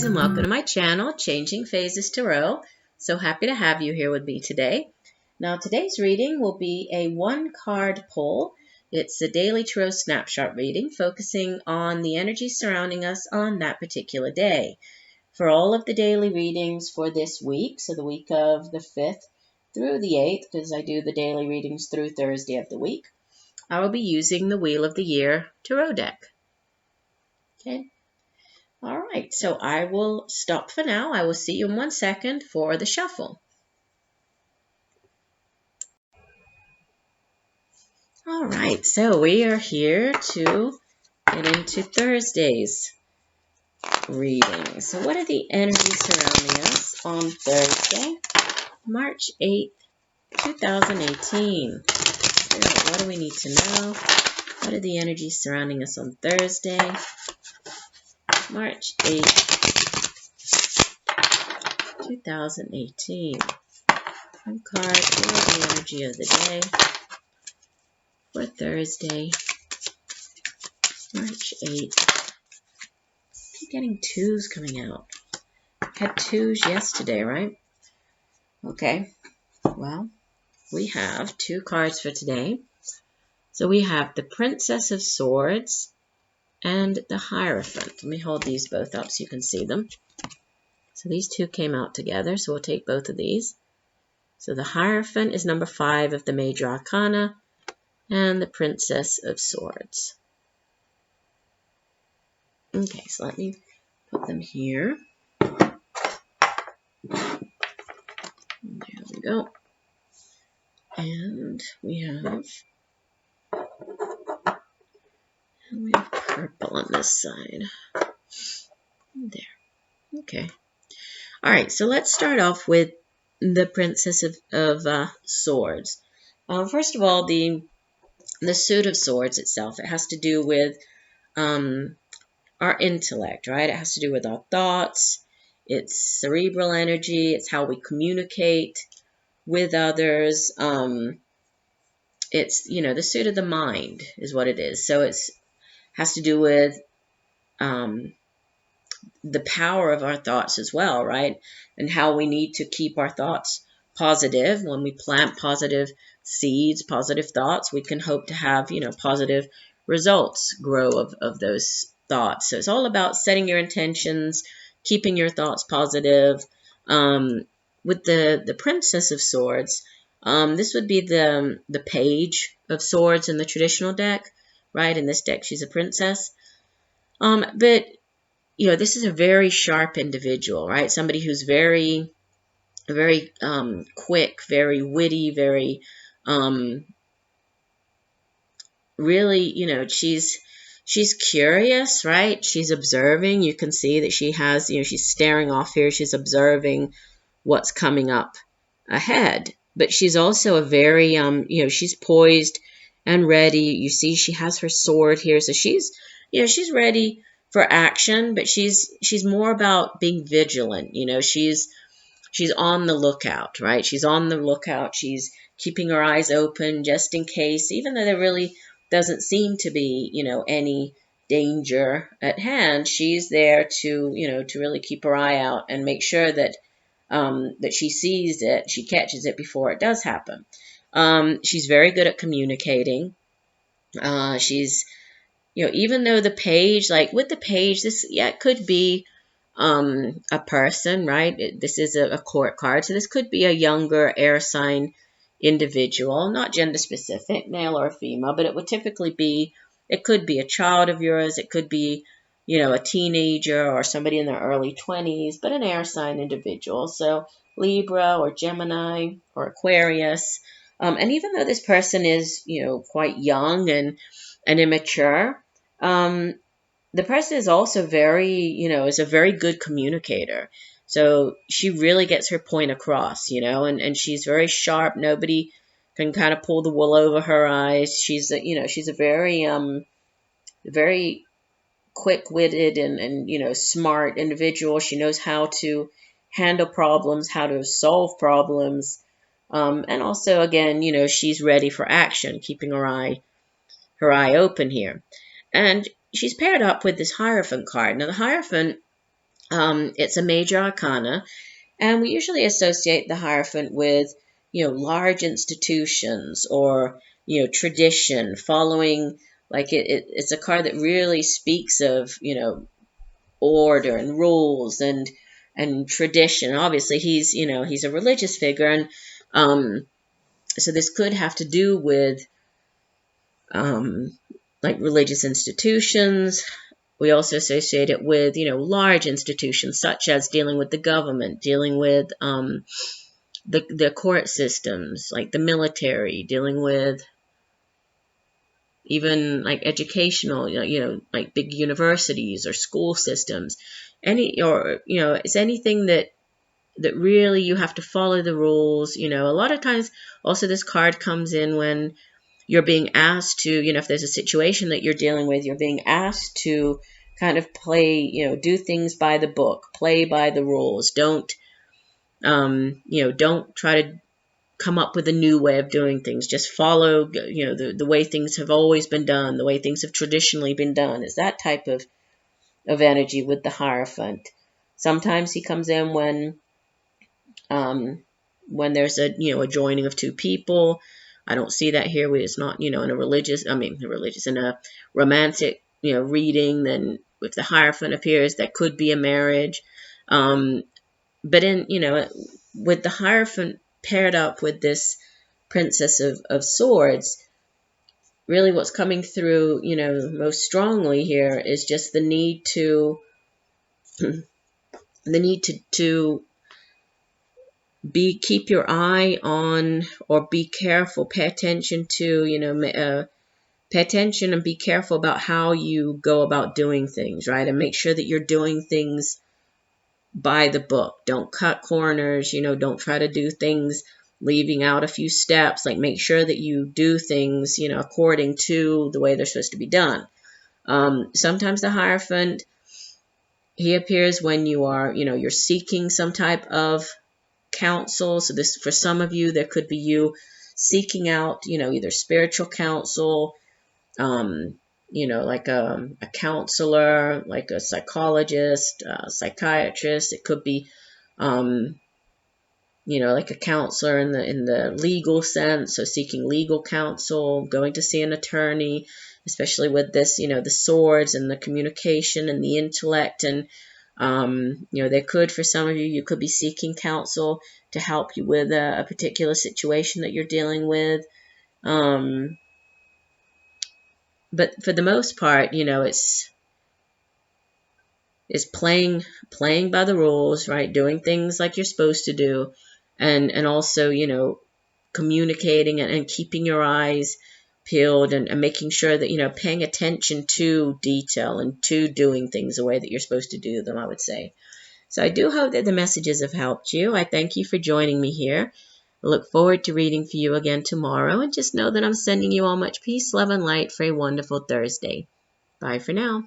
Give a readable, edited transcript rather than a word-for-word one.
guys, and welcome to my channel, Changing Phases Tarot. So happy to have you here with me today. Now today's reading will be a one-card pull. It's a Daily Tarot Snapshot reading focusing on the energy surrounding us on that particular day. For all of the daily readings for this week, so the week of the 5th through the 8th, because I do the daily readings through Thursday of the week, I will be using the Wheel of the Year Tarot deck. Okay. All right, so I will stop for now. I will see you in 1 second for the shuffle. All right, so we are here to get into Thursday's reading. So what are the energies surrounding us on Thursday, March 8th, 2018? So what do we need to know? What are the energies surrounding us on Thursday, March 8th, 2018? One card for the energy of the day for Thursday, March 8th. I keep getting twos coming out. Had twos yesterday, right? Okay. Well, we have two cards for today. So we have the Princess of Swords and the Hierophant. Let me hold these both up so you can see them. So these two came out together, so we'll take both of these. So the Hierophant is number 5 of the Major Arcana, and the Princess of Swords. Okay, so let me put them here. There we go. And we have purple on this side. There. Okay. All right, so let's start off with the Princess of Swords. First of all, the suit of swords itself, it has to do with our intellect, right? It has to do with our thoughts. It's cerebral energy. It's how we communicate with others. It's, the suit of the mind is what it is. So it has to do with the power of our thoughts as well, right? And how we need to keep our thoughts positive. When we plant positive seeds, positive thoughts, we can hope to have, positive results grow of those thoughts. So it's all about setting your intentions, keeping your thoughts positive. With the Princess of Swords, this would be the Page of Swords in the traditional deck, right? In this deck, she's a princess. But this is a very sharp individual, right? Somebody who's very, very quick, very witty, very really, she's curious, right? She's observing. You can see that she has, she's staring off here. She's observing what's coming up ahead. But she's also a very, she's poised and ready. You see she has her sword here. So she's ready for action, but she's more about being vigilant. She's on the lookout, right? She's on the lookout. She's keeping her eyes open just in case, even though there really doesn't seem to be, any danger at hand. She's there to, to really keep her eye out and make sure that that she sees it, she catches it before it does happen. She's very good at communicating. She's, even though the Page, like with the Page, this, it could be a person, right? This is a court card, so this could be a younger air sign individual, not gender specific, male or female, but it would typically be, it could be a child of yours, it could be, a teenager or somebody in their early 20s, but an air sign individual. So Libra or Gemini or Aquarius. And even though this person is, quite young and immature, the person is also very, is a very good communicator. So she really gets her point across, and she's very sharp. Nobody can kind of pull the wool over her eyes. She's a very, very quick-witted and smart individual. She knows how to handle problems, how to solve problems. And also, again, she's ready for action, keeping her eye open here. And she's paired up with this Hierophant card. Now, the Hierophant It's a major arcana, and we usually associate the Hierophant with, large institutions or, tradition, following, like it's a card that really speaks of, order and rules and tradition. Obviously, he's a religious figure, and so this could have to do with um, like religious institutions. We also associate it with, large institutions such as dealing with the government, dealing with the court systems, like the military, dealing with even like educational, like big universities or school systems. It's anything that really you have to follow the rules. A lot of times also this card comes in when you're being asked to, if there's a situation that you're dealing with, you're being asked to kind of play, do things by the book, play by the rules. Don't try to come up with a new way of doing things. Just follow, the way things have always been done, the way things have traditionally been done. Is that type of energy with the Hierophant. Sometimes he comes in when there's a joining of two people. I don't see that here. It's not, in a romantic, reading. Then if the Hierophant appears, that could be a marriage. But with the Hierophant paired up with this Princess of Swords, really what's coming through, most strongly here is just the need to keep your eye on, or be careful, pay attention to, pay attention and be careful about how you go about doing things, right? And make sure that you're doing things by the book. Don't cut corners, don't try to do things leaving out a few steps. Like, make sure that you do things, according to the way they're supposed to be done. Sometimes the Hierophant, he appears when you are, you're seeking some type of counsel. So this, for some of you, there could be you seeking out, either spiritual counsel, like a counselor, like a psychologist, a psychiatrist. It could be, like a counselor in the legal sense, so seeking legal counsel, going to see an attorney, especially with this, the swords and the communication and the intellect. And they could, for some of you, you could be seeking counsel to help you with a particular situation that you're dealing with. But for the most part, it's playing by the rules, right? Doing things like you're supposed to do, and also, communicating and keeping your eyes peeled, and making sure that, paying attention to detail and to doing things the way that you're supposed to do them, I would say. So I do hope that the messages have helped you. I thank you for joining me here. I look forward to reading for you again tomorrow, and just know that I'm sending you all much peace, love, and light for a wonderful Thursday. Bye for now.